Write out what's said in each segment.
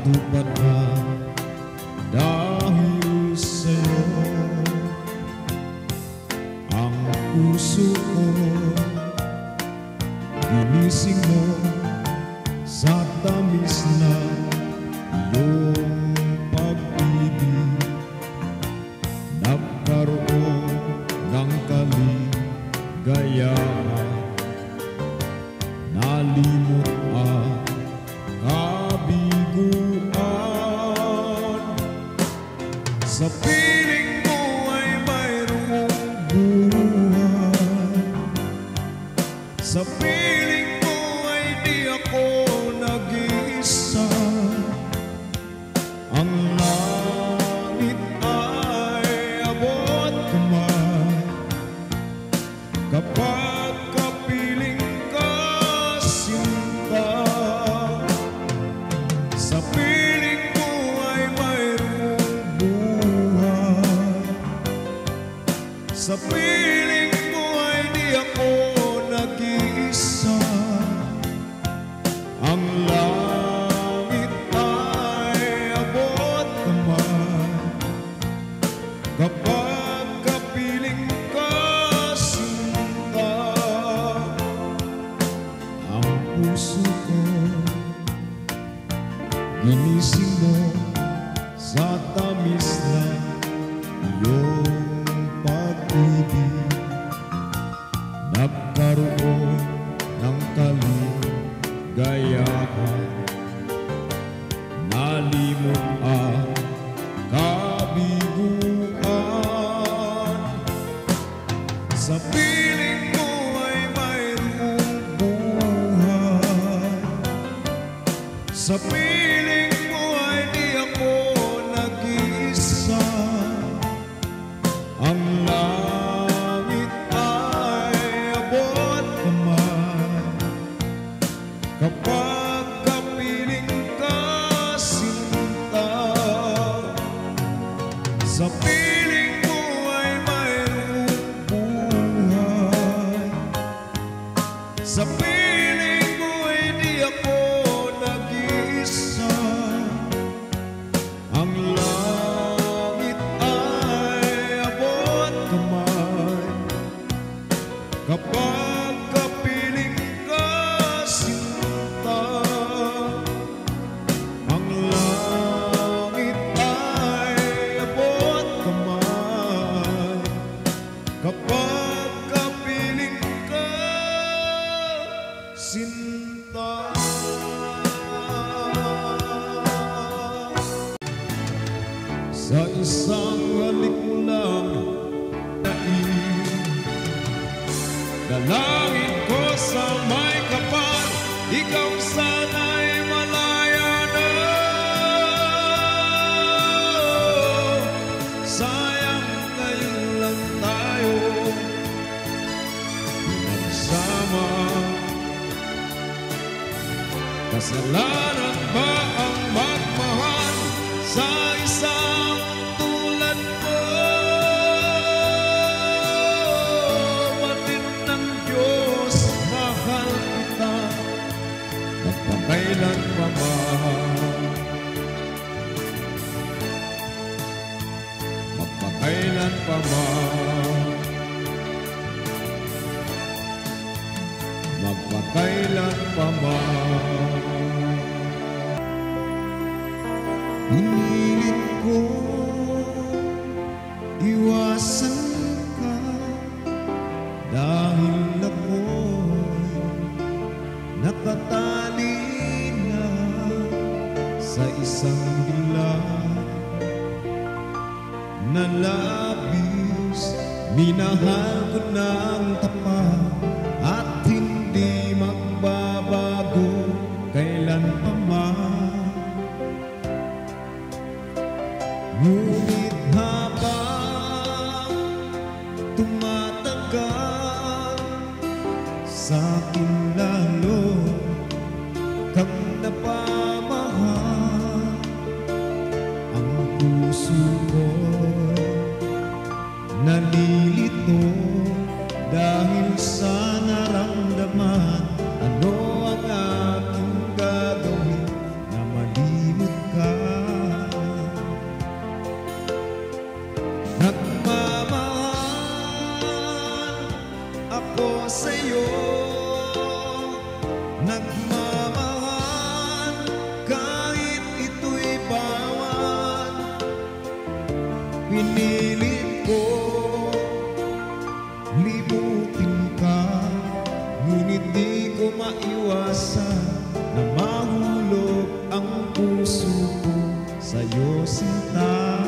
natupad na dahil sa'yo. Ang puso ko ginising mo sa tamis na iyong pag-ibig. Nagkaroon ng kaligayahan, nalimot ang kabiguan. Sa piling mo ay mayroong buhay, sa piling mo ay di ako nag-iisa. Ang langit ay abot kamay kapag kapiling ka, sinta. Sa piling mo ay mayroong buhay, sa piling mo ay di ako nag-iisa. Ang langit ay abot kamay kapag kapiling ka, sinta. Ang puso ko ginising mo sa tamis na iyong pag-ibig. Nagkaroon ng kaligayahan, nalimot ang kabiguan. Sa piling mo ay mayroong buhay, sa piling mo ay di ako nag-iisa. Ang langit ay abot kamay kapag kapiling ka, sinta. Sa piling mo ay mayroong buhay, sa piling mo ay di ako nag-iisa. Ang langit ay abot kamay kapag kapiling ka, sinta. Ang langit ay abot kamay kapag kapiling ka, sinta. Sa isang halik mo lang dalangin ko sa may kapal, ikaw sana'y malaya na. Sayang ngayon lang tayo pinagsama. Kasalanan ba ang magmahal sa isang tulad mo? Batid ng Diyos, mahal kita magpakailan pa man, magpakailan pa man, magpakailan pa man. Pinilit ko iwasan ka dahil ako'y nakatali na sa isang dilag na labis. Minahal ko ng tapat at hindi magbabago kailan pa man. Ngunit habang tumatagal, sa'kin lalo kang napamahal. Ang puso ko'y nalilito dahil sa naramdaman. Ano ang aking gagawin Pinilit ko limutin ka, ngunit di ko maiwasan na mahulog ang puso ko sa'yo, sinta.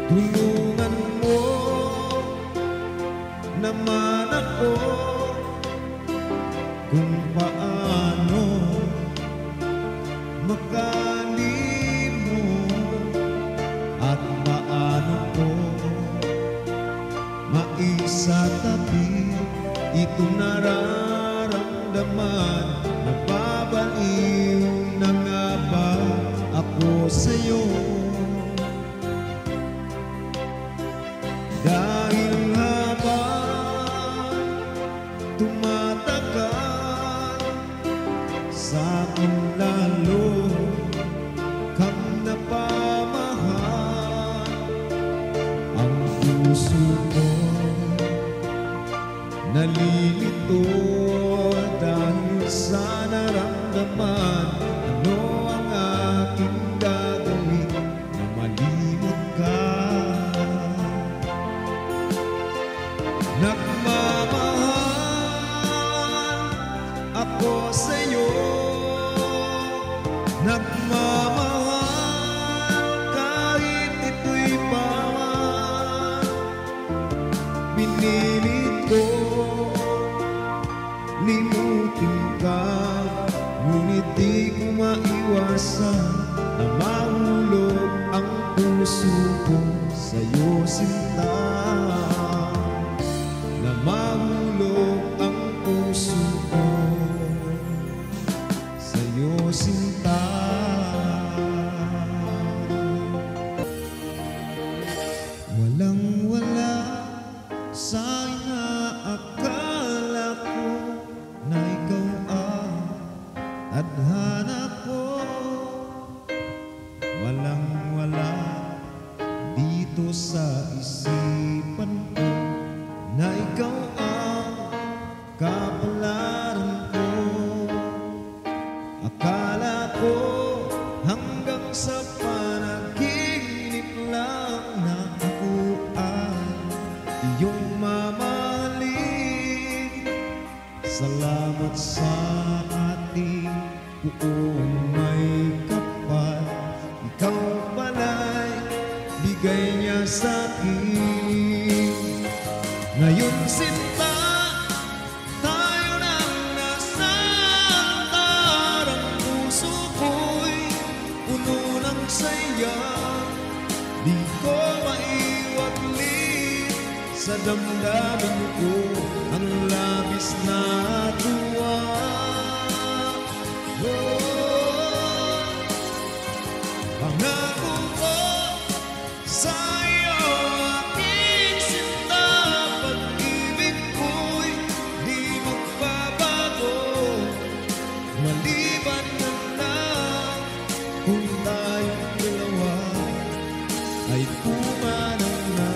Tulungan mo naman ako kung paano makalimot at paano ko maisatabi itong nararamdaman. Nababaliw na nga ba ako sa'yo? Dahil habang tumatagal, sa'kin lalo kang napamahal. Ang puso ko nalilito dahil sa naramdaman. Ano ang aking gagawin na malimot ka? Nagmamahal ako sa'yo, nagmamahal kahit ito'y bawal. Pinilit ko limutin ka, ngunit di ko maiwasan na mahulog ang puso ko sa'yo, sinta. Na mahulog ang puso ko sa'yo, sinta. Walang-wala sa inaakala ko na ikaw ang tadhana ko. Walang-wala dito sa isipan ko na ikaw ang kapalaran ko. Akala ko hanggang sa panaginip lang na ako ay iyong mamahalin. Salamat sa ating buong may kapal, ikaw pala'y bigay niya sa'kin. Ngayon, sinta, tayo nang nasa altar. Ang puso ko'y puno ng saya, di ko maiwaglit sa damdamin ko ang labis na tuwa. Pangako ko sa'yo, aking sinta, pag-ibig ko'y di magbabago. Maliban na lang kung tayong dalawa ay pumanaw na.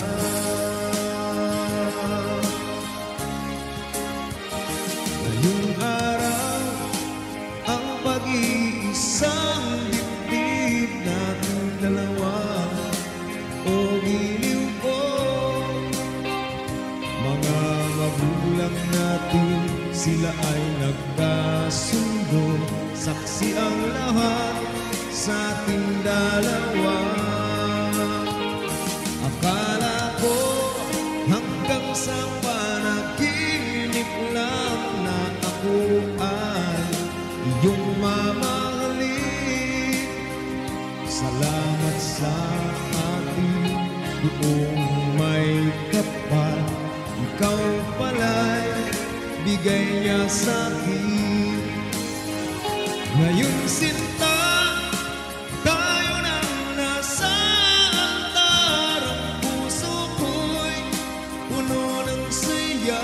Ngayong araw, ang pag-iisang dibdib nating dalawa, o giliw ko. Mga magulang natin, sila ay nagkasundo, saksi ang lahat sa ating dalawa. Akala ko hanggang sa panaginip lang na ako ay iyong mamahalin. Salamat sa ating buong may kapal, ikaw pala'y bigay niya sa'kin. Ngayon, sinta, tayo nang nasa altar. Ang puso ko'y puno ng saya,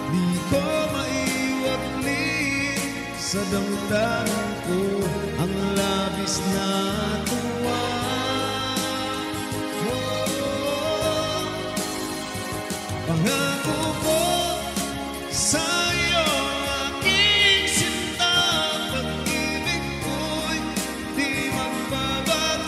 di ko maiwaglit sa damdamin ko ang labis na tuwa. Pangako ko sa'yo, aking sinta, pag-ibig ko'y di magbabago.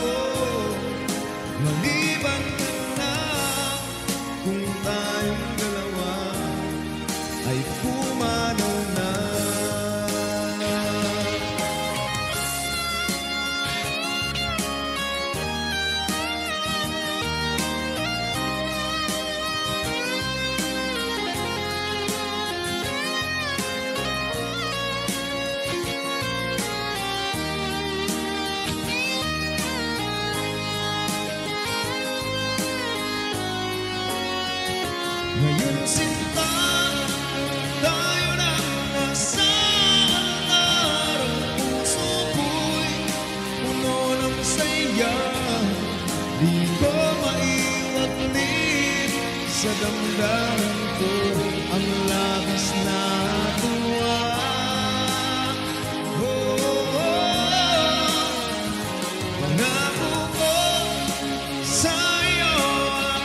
naramdaman ko ang labis na tuwa. Pangako ko sa'yo,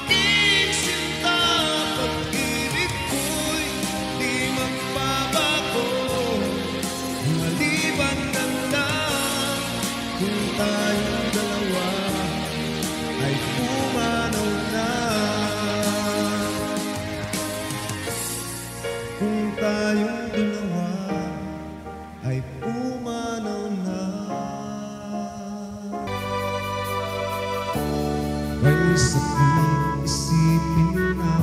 aking sinta, pag-ibig ko'y di magbabago, maliban na lang kung tayong dalawa ay pumanaw na. Kung tayong dalawa ay pumanaw na. May sakit isipin na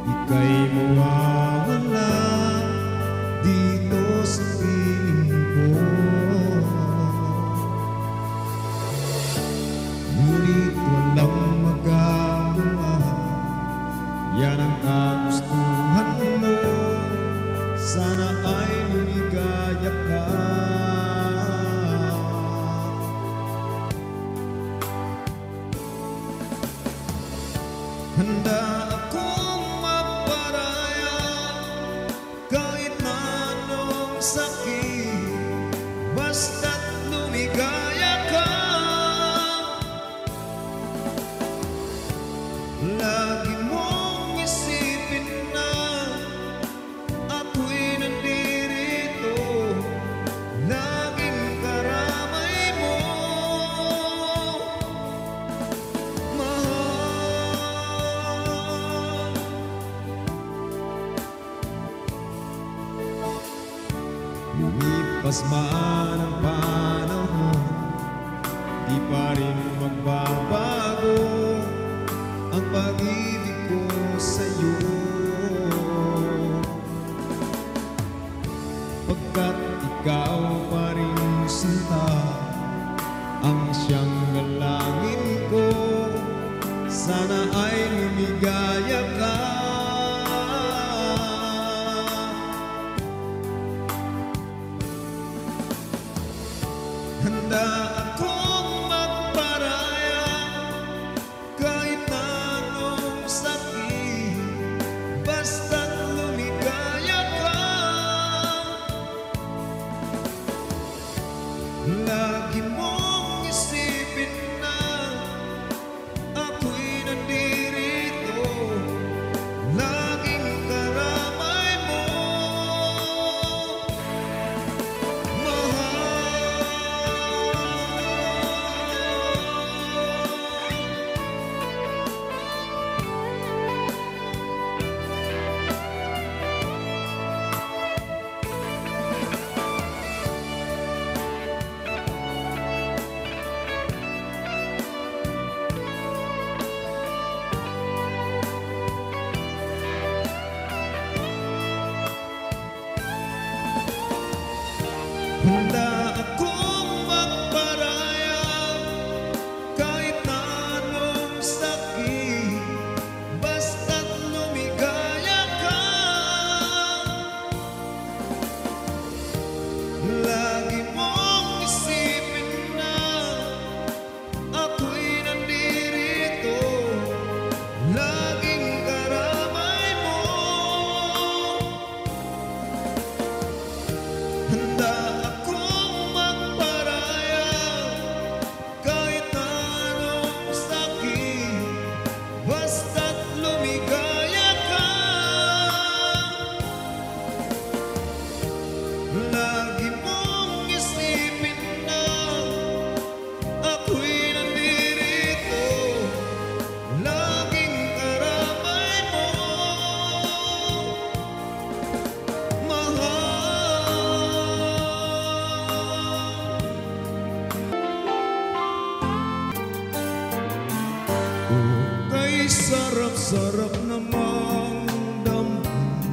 ika'y mawawala dito sa piling ko. Ngunit walang magagawa, yan ang kagustuhan mo. Sana ay lumigaya ka. Handa akong magparaya kahit na anong sakit, basta't lumigaya ka. Lagi mong isipin na ako'y nandirito, laging karamay mo, mahal. Lumipas man ang panahon, di pa rin magbabago ang pag-ibig ko sa'yo, pagkat ikaw pa rin sinta ang siyang galangin ko. Sana ay lumigaya ka. Handa akong magparaya kahit na anong sakit, basta't lumigaya ka. Lagi mong isipin na ako'y nandirito, laging karamay mo, mahal. Handa akong magparaya kahit na anong sakit, basta't lumigaya ka. Lagi mong isipin na ako'y nandirito, laging karamay mo. Handa akong magparaya kahit na anong sakit, basta't lumigaya ka. Lagi mong isipin na ako'y nandirito, laging karamay mo, mahal. Kay sarap-sarap namang damhin,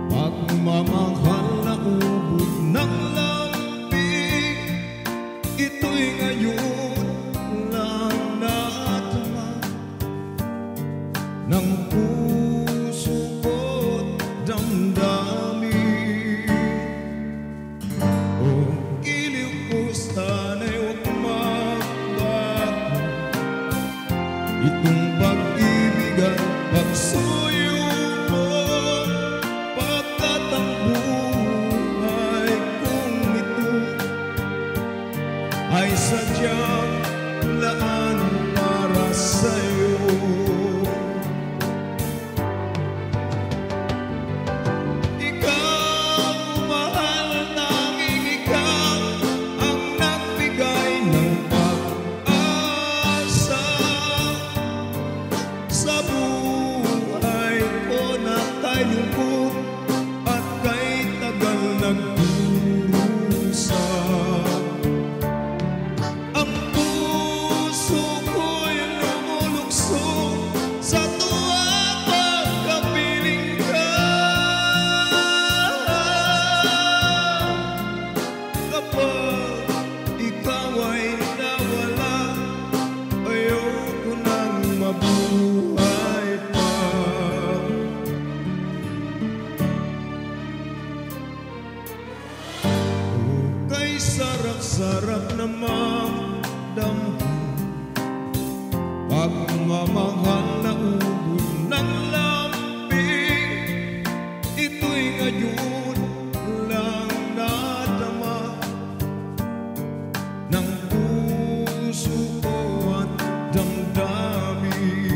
pagmamahal na ubod ng lambing. Ito'y ngayon lang natama ng puso ko't damdamin. Oh, giliw ko sana'y huwag magbago, itong pag-ibig at sarap namang damhin pagmamahal na ubod ng lambing. Ito'y ngayon lang nadama ng puso ko at damdamin.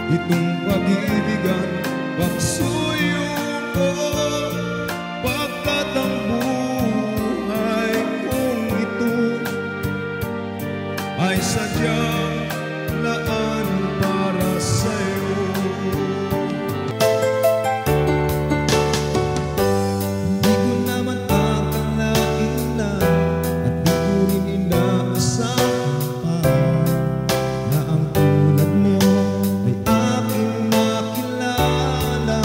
Itong pag-ibigan, pagsuyo ko, pagkat ang buhay kong ito ay sadyang laan para sa'yo. Di ko naman akalain na at di ko rin inaasahan pa na ang tulad mo ay aking makilala.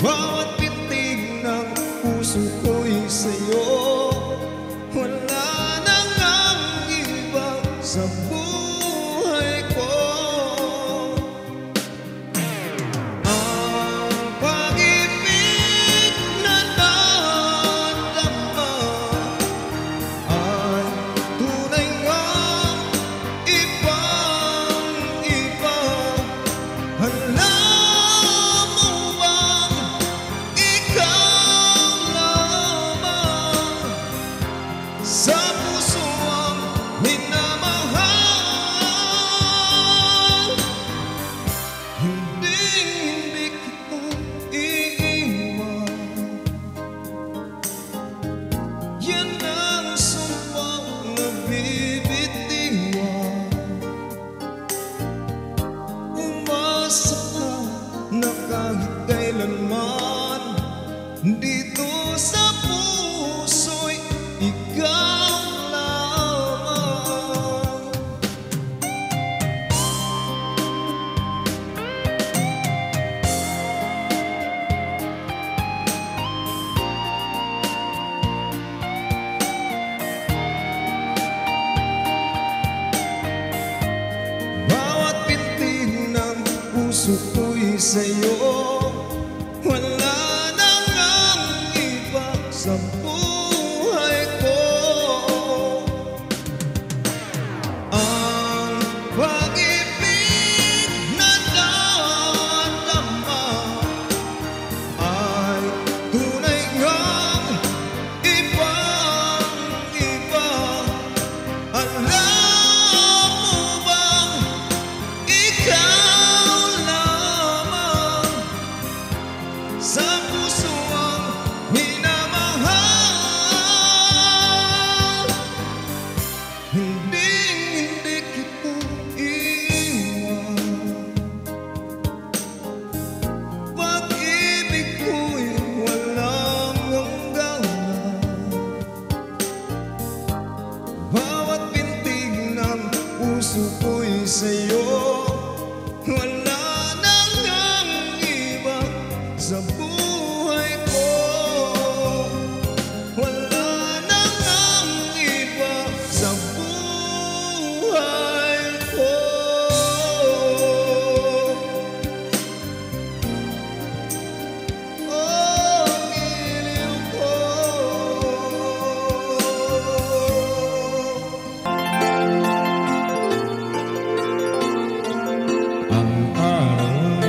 Bawat pitig ng puso ko'y sa'yo. Wala nang ang iba sa buhay ko. Ang pag-ibig na nadama ay tunay ngang ibang-iba. Alam mo bang ikaw lamang sa puso ang minamahal? Hindi kita iiwan. Yan ang sumpang nabibitiwan. Umasa ka na kahit kailanman dito sa puso'y ikaw lamang. Bawat pitig ng puso ko'y sa'yo. Wala nang ang iba sa buhay ko. Ang pag-ibig na nadama ay tunay ngang ibang-iba. Alam mo bang ikaw lamang sa puso ang minamahal? Hindi kita iiwan. Pag-ibig ko'y walang hangganan. Bawat pintig ng puso ko'y sa'yo. Wala nang ang iba sa buhay ko. Wala nang ang iba sa buhay ko. Oh, giliw ko. Ang araw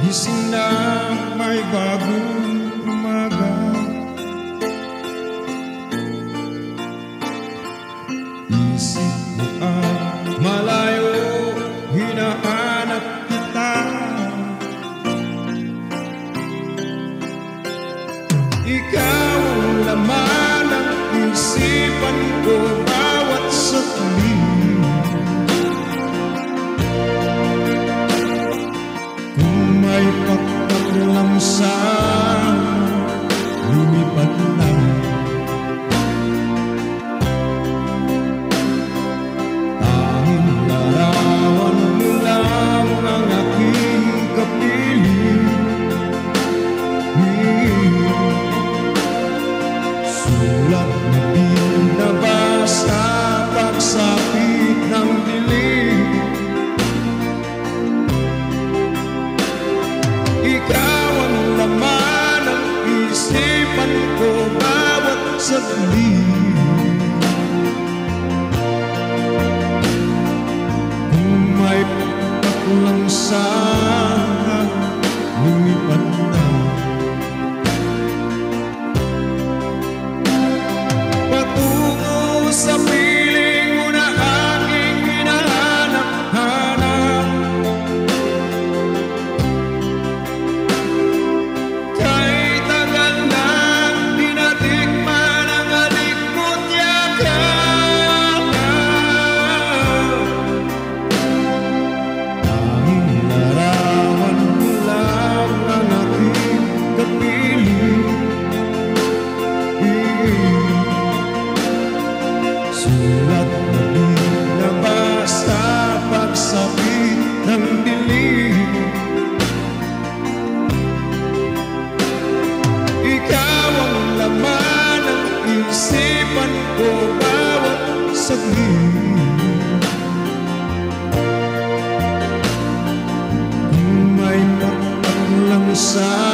gising na may bagong umaga. Isip mo ang malayo, hinahanap kita. Ikaw ang laman ng isipan ko bawat sakli. Kung may pagkaklang sana, lumipad na. Tanging larawan mo lang ang aking kapiling. Sulat na binabasa pagsapit ng dilim. Ikaw ang laman ng isipan ko bawat saglit. Kung may pagkaklang sana, lumipad na. Patungo sa piling mo na aking hinahanap-hanap. Kay tagal nang di natikman ang halik mo't yakap. Tanging larawan mo lang ang aking sa